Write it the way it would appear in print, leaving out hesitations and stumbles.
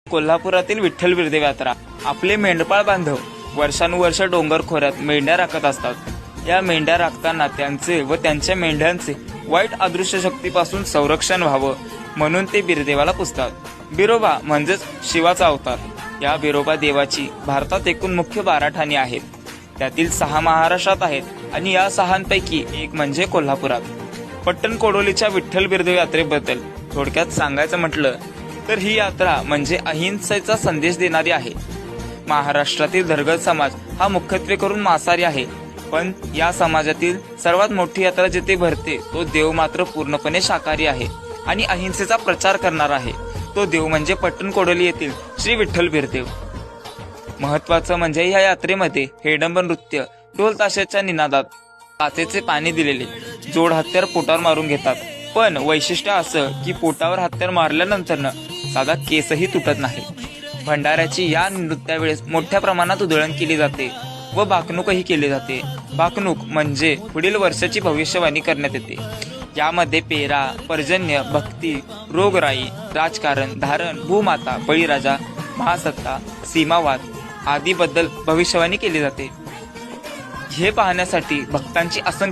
कोल्हापुरातील विठ्ठल बिरदेव यात्रा. आपले मेंढपाळ बांधव वर्षानुवर्ष डोंगर खोऱ्यात मेंढ्या राखत असतात. या मेंढ्या राखताना त्यांचे व त्यांच्या मेंढ्यांचे वाईट अदृश्य शक्तीपासून संरक्षण व्हावं म्हणून ते बिरदेवाला पुजतात. बिरोबा म्हणजेच शिवाचा अवतार. या बिरोबा देवाची भारतात एकूण मुख्य 12 ठाणी आहेत. त्यातील 6 महाराष्ट्रात आहेत आणि या 6पैकी एक म्हणजे कोल्हापुरात. पट्टण कोडोलीच्या विठ्ठल बिरदेव यात्रेबद्दल थोडक्यात सांगायचं म्हटलं तर ही यात्रा म्हणजे अहिंसेचा संदेश देणारी आहे. महाराष्ट्रातील धरगळ समाज हा मुख्यत्वे करून मांसाहारी आहे, पण या समाजातील सर्वात मोठी यात्रा जिथे भरते तो देव मात्र पूर्णपणे शाकाहारी आहे आणि अहिंसेचा प्रचार करणार आहे. तो देव म्हणजे पट्टण कोडोली येथील श्री विठ्ठल बिरदेव. महत्वाचं म्हणजे या यात्रेमध्ये हेडंब नृत्य, ढोल ताशाच्या निनादात काचेचे पाणी दिलेले जोड हत्यार पोटावर मारून घेतात. पण वैशिष्ट्य असं की पोटावर हत्यार मारल्यानंतर साधा केसही तुटत नाही. भंडाऱ्याची या नृत्यावेळेस मोठ्या प्रमाणात उधळण केली जाते व भाकणूकही केली जाते. भाकणूक म्हणजे पुढील वर्षाची भविष्यवाणी करण्यात येते. यामध्ये पेरा, पर्जन्य, भक्ती, रोगराई, राजकारण, धारण, भूमाता, बळीराजा, महासत्ता, सीमावाद आदीबद्दल भविष्यवाणी केली जाते. हे पाहण्यासाठी भक्तांची असंख्य